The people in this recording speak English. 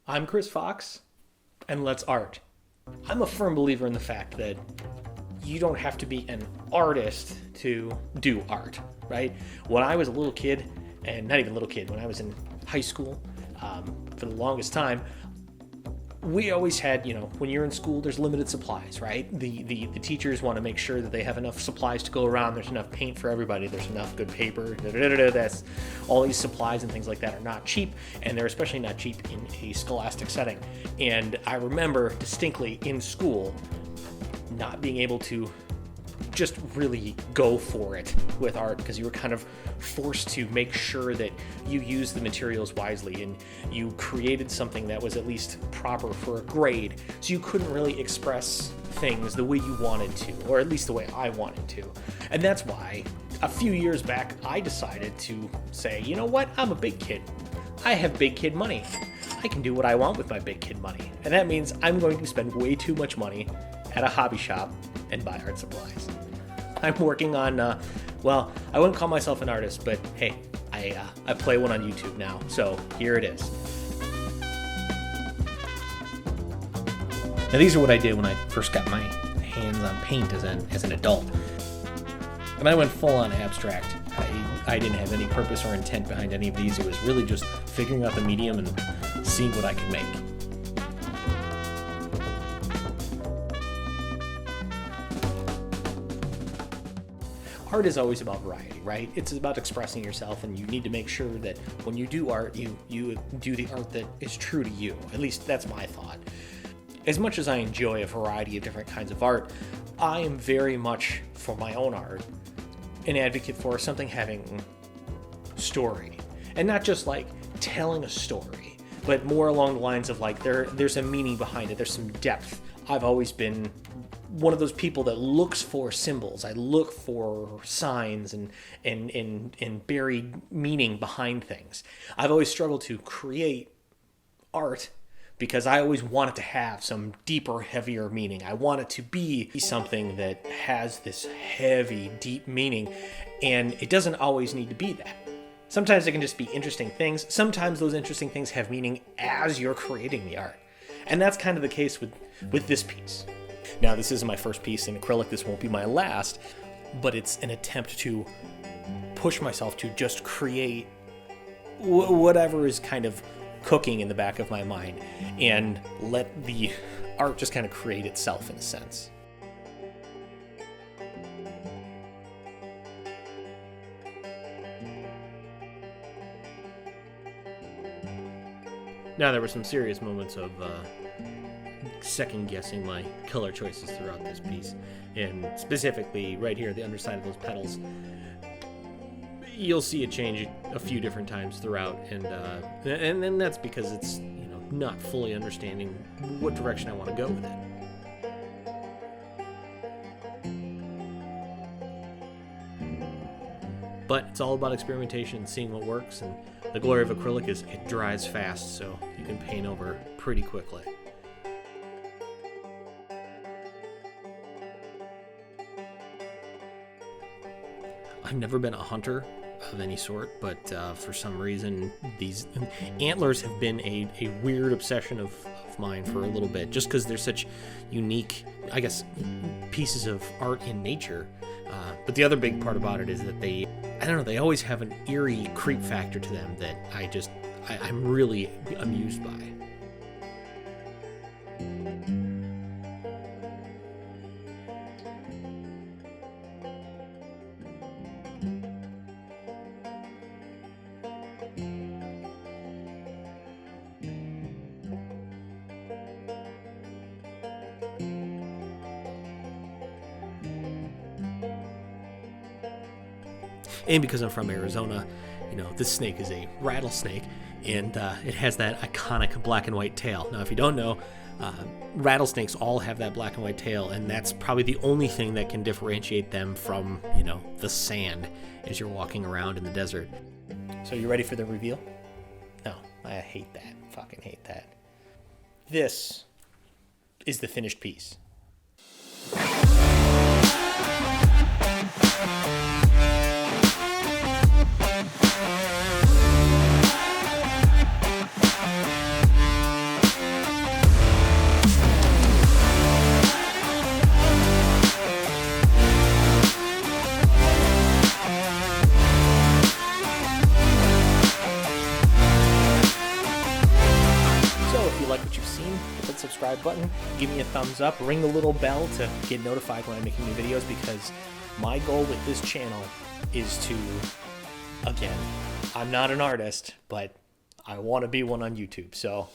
I'm Chris Fox, and let's art. I'm a firm believer in the fact that you don't have to be an artist to do art, right? When I was a little kid, and not even a little kid, when I was in high school, for the longest time, we always had, when you're in school, there's limited supplies, right? The teachers want to make sure that they have enough supplies to go around. There's enough paint for everybody. There's enough good paper. That's all these supplies and things like that are not cheap, and they're especially not cheap in a scholastic setting. And I remember distinctly in school not being able to just really go for it with art because you were kind of forced to make sure that you used the materials wisely and you created something that was at least proper for a grade, so you couldn't really express things the way you wanted to, or at least the way I wanted to. And that's why a few years back I decided to say, you know what, I'm a big kid. I have big kid money. I can do what I want with my big kid money. And that means I'm going to spend way too much money at a hobby shop and buy art supplies. I'm working on, I wouldn't call myself an artist, but hey, I play one on YouTube now, so here it is. Now these are what I did when I first got my hands on paint as an adult. And I went full on abstract. I didn't have any purpose or intent behind any of these. It was really just figuring out the medium and seeing what I could make. Art is always about variety, right? It's about expressing yourself, and you need to make sure that when you do art, you do the art that is true to you. At least that's my thought. As much as I enjoy a variety of different kinds of art, I am very much, for my own art, an advocate for something having story. And not just like telling a story, but more along the lines of like there's a meaning behind it, there's some depth. I've always been one of those people that looks for symbols. I look for signs and buried meaning behind things. I've always struggled to create art because I always want it to have some deeper, heavier meaning. I want it to be something that has this heavy, deep meaning, and it doesn't always need to be that. Sometimes it can just be interesting things. Sometimes those interesting things have meaning as you're creating the art. And that's kind of the case with this piece. Now, this isn't my first piece in acrylic. This won't be my last, but it's an attempt to push myself to just create whatever is kind of cooking in the back of my mind and let the art just kind of create itself in a sense. Now, there were some serious moments of second-guessing my color choices throughout this piece, and specifically right here, the underside of those petals. You'll see it change a few different times throughout, and then that's because it's not fully understanding what direction I want to go with it. But it's all about experimentation, seeing what works, and the glory of acrylic is it dries fast, so you can paint over pretty quickly. I've never been a hunter of any sort, but for some reason these antlers have been a weird obsession of mine for a little bit, just because they're such unique, I guess, pieces of art in nature. But the other big part about it is that they always have an eerie creep factor to them that I'm really amused by. And because I'm from Arizona, this snake is a rattlesnake, and it has that iconic black and white tail. Now, if you don't know, rattlesnakes all have that black and white tail, and that's probably the only thing that can differentiate them from, the sand as you're walking around in the desert. So you ready for the reveal? No, I hate that. Fucking hate that. This is the finished piece. like what you've seen, hit that subscribe button, give me a thumbs up, ring the little bell to get notified when I'm making new videos, because my goal with this channel is to, again, I'm not an artist, but I want to be one on YouTube. So